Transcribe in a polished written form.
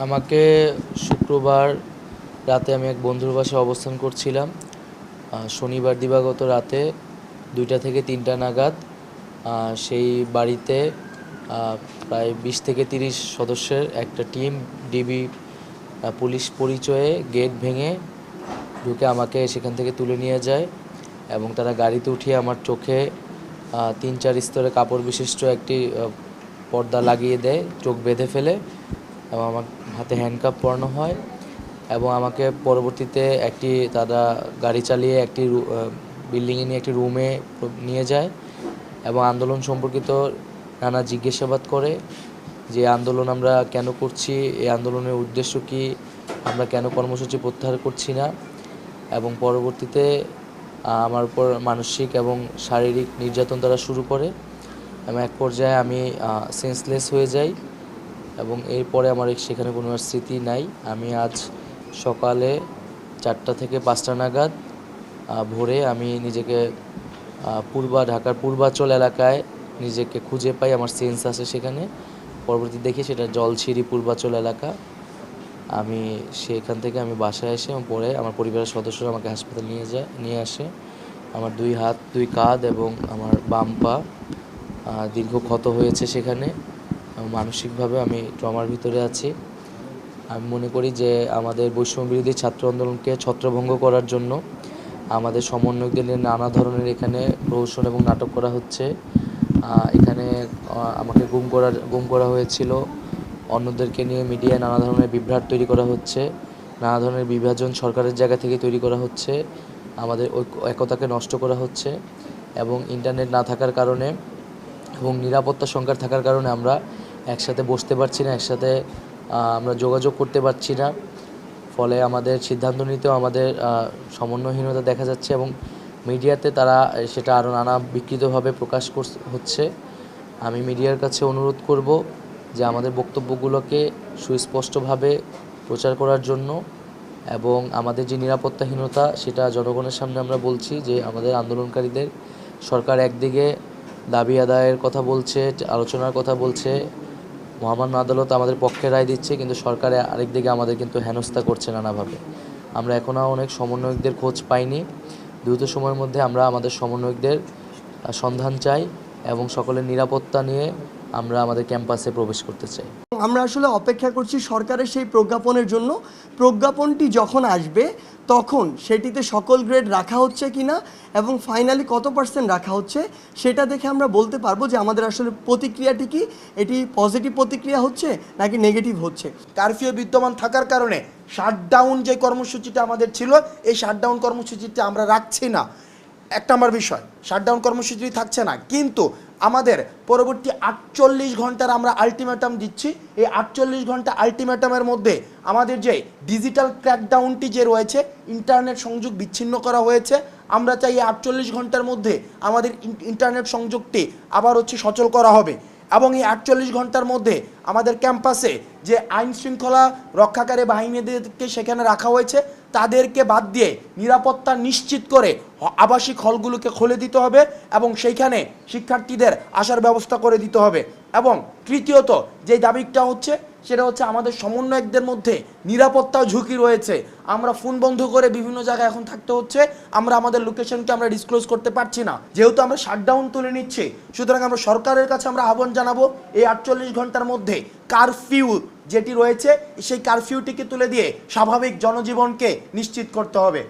আমাকে শুক্রবার রাতে আমি এক বন্ধুর বাসায় অবস্থান করছিলাম। শনিবার দিবাগত রাতে 2টা থেকে 3টা নাগাদ সেই বাড়িতে প্রায় 20 থেকে 30 সদস্যের একটা টিম ডিবি পুলিশ পরিচয়ে গেট ভেঙে ঢুকে আমাকে সেখান থেকে তুলে নিয়ে যায় এবং তারা গাড়িতে উঠিয়ে আমার চোখে 3-4 স্তরে কাপড় বিশিষ্ট একটি পর্দা লাগিয়ে দেয়, চোখ বেঁধে ফেলে এবং আমার হাতে হ্যান্ডকাপ পরানো হয় এবং আমাকে পরবর্তীতে তারা গাড়ি চালিয়ে একটি বিল্ডিংয়ে নিয়ে একটি রুমে নিয়ে যায় এবং আন্দোলন সম্পর্কিত নানা জিজ্ঞাসাবাদ করে যে আন্দোলন আমরা কেন করছি, এই আন্দোলনের উদ্দেশ্য কী, আমরা কেন কর্মসূচি প্রত্যাহার করছি না এবং পরবর্তীতে আমার উপর মানসিক এবং শারীরিক নির্যাতন তারা শুরু করে এবং এক পর্যায়ে আমি সেন্সলেস হয়ে যাই এবং এরপরে আমার সেখানে কোনো আর স্মৃতি নাই। আমি আজ সকালে 4টা থেকে 5টা নাগাদ ভোরে আমি নিজেকে ঢাকার পূর্বাচল এলাকায় নিজেকে খুঁজে পাই, আমার সেন্স আছে সেখানে। পরবর্তী দেখি সেটা জলছিরি পূর্বাচল এলাকা। আমি সেখান থেকে বাসায় এসে এবং পরে আমার পরিবারের সদস্যরা আমাকে হাসপাতাল নিয়ে আসে। আমার 2 হাত 2 কাঁধ এবং আমার বাম পা দীর্ঘ ক্ষত হয়েছে সেখানে। মানসিকভাবে আমি ট্রমার ভিতরে আছি। আমি মনে করি যে আমাদের বৈষম্য বিরোধী ছাত্র আন্দোলনকে ছত্রভঙ্গ করার জন্য আমাদের সমন্বয়কদের নিয়ে নানা ধরনের এখানে প্রহসন এবং নাটক করা হচ্ছে। এখানে আমাকে গুম করা হয়েছিল, অন্যদেরকে নিয়ে মিডিয়ায় নানা ধরনের বিভ্রাট তৈরি করা হচ্ছে, নানা ধরনের বিভাজন সরকারের জায়গা থেকে তৈরি করা হচ্ছে, আমাদের একতাকে নষ্ট করা হচ্ছে এবং ইন্টারনেট না থাকার কারণে এবং নিরাপত্তা সংকট থাকার কারণে আমরা একসাথে বসতে পারছি না, একসাথে আমরা যোগাযোগ করতে পারছি না। ফলে আমাদের সিদ্ধান্ত নিতেও আমাদের সমন্বয়হীনতা দেখা যাচ্ছে এবং মিডিয়াতে তারা সেটা আরও নানা বিকৃতভাবে প্রকাশ হচ্ছে। আমি মিডিয়ার কাছে অনুরোধ করব যে আমাদের বক্তব্যগুলোকে সুস্পষ্টভাবে প্রচার করার জন্য এবং আমাদের যে নিরাপত্তাহীনতা সেটা জনগণের সামনে আমরা বলছি যে আমাদের আন্দোলনকারীদের সরকার একদিকে দাবি আদায়ের কথা বলছে, আলোচনার কথা বলছে, মহামান্য আদালত আমাদের পক্ষে রায় দিচ্ছে, কিন্তু সরকার আরেকদিকে আমাদের কিন্তু হেনস্থা করছে নানাভাবে। আমরা এখনও অনেক সমন্বয়কদের খোঁজ পাইনি। দ্রুত সময়ের মধ্যে আমরা আমাদের সমন্বয়কদের সন্ধান চাই এবং সকলের নিরাপত্তা নিয়ে আমরা আমাদের ক্যাম্পাসে প্রবেশ করতে চাই। আমরা আসলে অপেক্ষা করছি সরকারের সেই প্রজ্ঞাপনের জন্য। প্রজ্ঞাপনটি যখন আসবে তখন সেটিতে সকল গ্রেড রাখা হচ্ছে কিনা এবং ফাইনালি কত % রাখা হচ্ছে সেটা দেখে আমরা বলতে পারবো যে আমাদের আসলে প্রতিক্রিয়াটি কি, এটি পজিটিভ প্রতিক্রিয়া হচ্ছে নাকি নেগেটিভ হচ্ছে। কারফিউ বিদ্যমান থাকার কারণে শাটডাউন যে কর্মসূচিটা আমাদের ছিল, এই শাটডাউন কর্মসূচিটা আমরা রাখছি না। 1 নম্বর বিষয়, শাটডাউন কর্মসূচি থাকছে না, কিন্তু আমাদের পরবর্তী 48 ঘন্টার আমরা আলটিমেটাম দিচ্ছি। এই 48 ঘন্টা আলটিমেটামের মধ্যে আমাদের যে ডিজিটাল ক্র্যাকডাউনটি যে রয়েছে, ইন্টারনেট সংযোগ বিচ্ছিন্ন করা হয়েছে, আমরা চাই এই 48 ঘন্টার মধ্যে আমাদের ইন্টারনেট সংযোগটি আবার সচল করা হবে এবং এই 48 ঘন্টার মধ্যে আমাদের ক্যাম্পাসে যে আইন শৃঙ্খলা রক্ষাকারী বাহিনীদেরকে সেখানে রাখা হয়েছে তাদেরকে বাদ দিয়ে নিরাপত্তা নিশ্চিত করে আবাসিক হলগুলোকে খুলে দিতে হবে এবং সেইখানে শিক্ষার্থীদের আসার ব্যবস্থা করে দিতে হবে। এবং তৃতীয়ত যে দাবিটা সেটা আমাদের সমন্বয়কদের মধ্যে নিরাপত্তা ঝুঁকি রয়েছে। আমরা ফোন বন্ধ করে বিভিন্ন জায়গায় এখন থাকতে হচ্ছে, আমরা আমাদের লোকেশনকে আমরা ডিসক্লোজ করতে পারছি না, যেহেতু আমরা শাটডাউন তুলে নিচ্ছি। সুতরাং আমরা সরকারের কাছে আমরা আহ্বান জানাবো এই 48 ঘন্টার মধ্যে কারফিউ যেটি রয়েছে সেই কারফিউটিকে তুলে দিয়ে স্বাভাবিক জনজীবনকে নিশ্চিত করতে হবে।